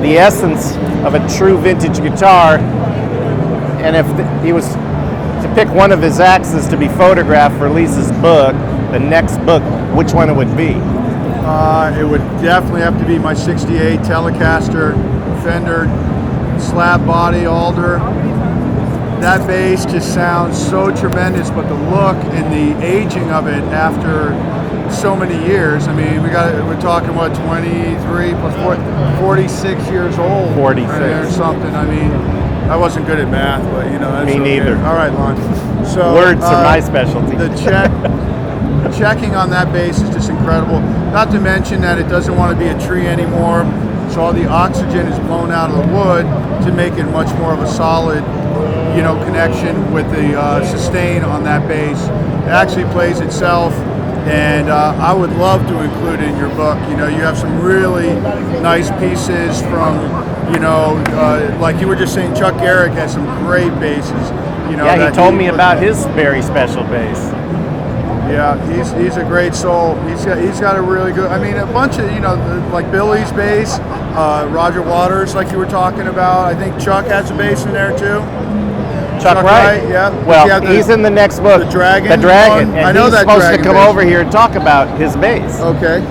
the essence of a true vintage guitar. And if he was to pick one of his axes to be photographed for Lisa's book, the next book, which one it would be? It would definitely have to be my 68 Telecaster Fender slab body Alder. That bass just sounds so tremendous, but the look and the aging of it after so many years. I mean, we're talking what, 23 plus 46 years old. 46 or something. I mean, I wasn't good at math, but you know, that's me neither. All right, Lonn. So words are my specialty. The checking on that bass is just incredible. Not to mention that it doesn't want to be a tree anymore, so all the oxygen is blown out of the wood to make it much more of a solid, you know, connection with the sustain on that bass. It actually plays itself, and I would love to include it in your book. You know, you have some really nice pieces from, you know, like you were just saying, Chuck Garrick has some great basses. You know, yeah, he told me about his very special bass. Yeah, he's a great soul. He's got a really good. I mean, a bunch of, you know, like Billy's bass, Roger Waters, like you were talking about. I think Chuck has a bass in there too. Chuck Wright. Yeah. Well, he's in the next book. The Dragon. The Dragon. One. And I know he's that supposed Dragon to come bass. over here and talk about his bass. Okay.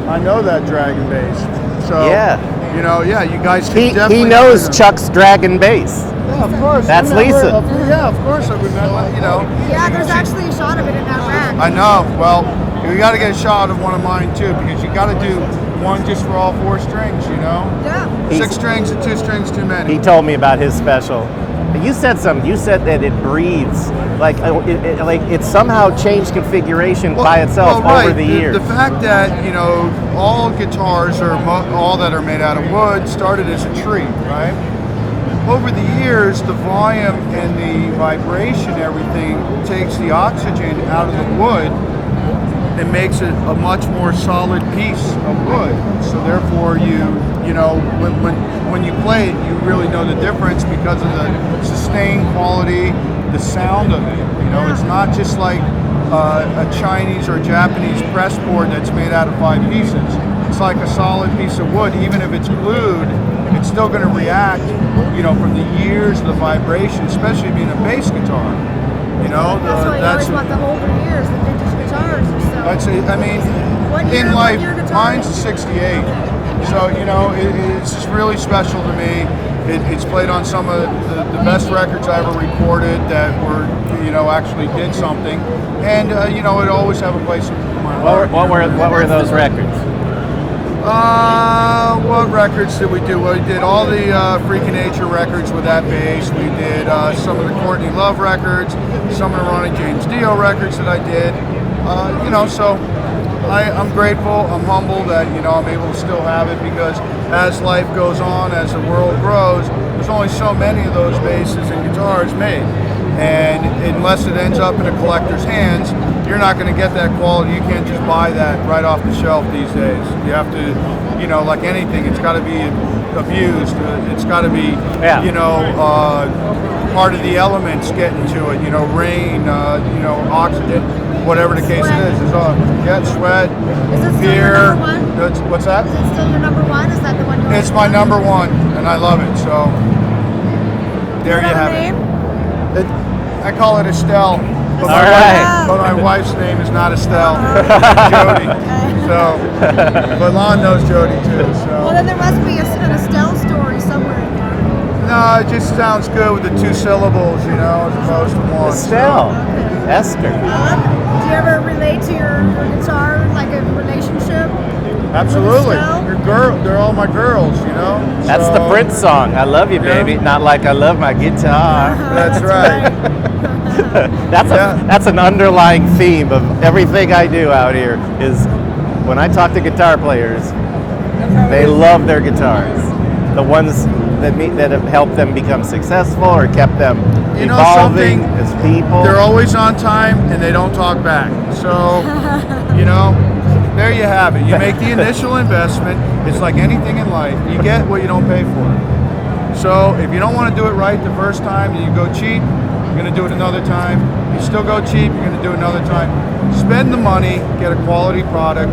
I know that Dragon bass. So yeah. You know, yeah, you guys can definitely. He knows Chuck's Dragon bass. Yeah, of course. That's Lisa. Yeah, of course I remember. You know. Yeah, there's actually a shot of it in that rack. I know. Well, we got to get a shot of one of mine too, because you got to do one just for all 4 strings. You know. Yeah. 6 strings and 2 strings too many. He told me about his special. You said something. You said that it breathes, like it's somehow changed configuration by itself over the years. The fact that, you know, all guitars are all that are made out of wood started as a tree, right? Over the years, the volume and the vibration, everything takes the oxygen out of the wood and makes it a much more solid piece of wood. So therefore, you know, when you play it, you really know the difference because of the sustain quality, the sound of it. You know, it's not just like a Chinese or Japanese press board that's made out of 5 pieces. It's like a solid piece of wood. Even if it's glued, it's still going to react, you know, from the years of the vibration, especially being a bass guitar. You know, that's why you always want the older years, the vintage guitars. So. I'd say, I mean, in life, mine's a 68. So, you know, it's just really special to me. It's played on some of the best records I ever recorded that were, you know, actually did something. And, you know, it always have a place in my heart. What were those records? What records did we do? Well, we did all the Freakin' Nature records with that bass. We did some of the Courtney Love records, some of the Ronnie James Dio records that I did. You know, so I'm grateful, I'm humble that, you know, I'm able to still have it, because as life goes on, as the world grows, there's only so many of those basses and guitars made. And unless it ends up in a collector's hands, you're not going to get that quality. You can't just buy that right off the shelf these days. You have to, you know, like anything, it's got to be abused. It's got to be, you know, part of the elements getting to it. You know, rain, you know, oxygen, whatever the case it is. It's all, sweat, fear. What's that? Is it still your number 1? Is that the one you're It's my number 1, and I love it. So there you have it. I call it Estelle, but my wife's name is not Estelle, Jody. So, but Lonn knows Jody too. So. Well, then there must be an Estelle story somewhere in there. No, it just sounds good with the 2 syllables, you know, as opposed to 1. Estelle, so. Esther. Do you ever relate to your guitar, like a relationship? Absolutely. They're all my girls, you know. That's the Prince song. I love you, baby. Not like I love my guitar. That's right. That's an underlying theme of everything I do out here. Is when I talk to guitar players, they love their guitars. The ones that have helped them become successful or kept them evolving as people. They're always on time and they don't talk back. So, you know. There you have it. You make the initial investment. It's like anything in life. You get what you don't pay for. So if you don't want to do it right the first time, you go cheap, you're going to do it another time. You still go cheap, you're going to do it another time. Spend the money, get a quality product.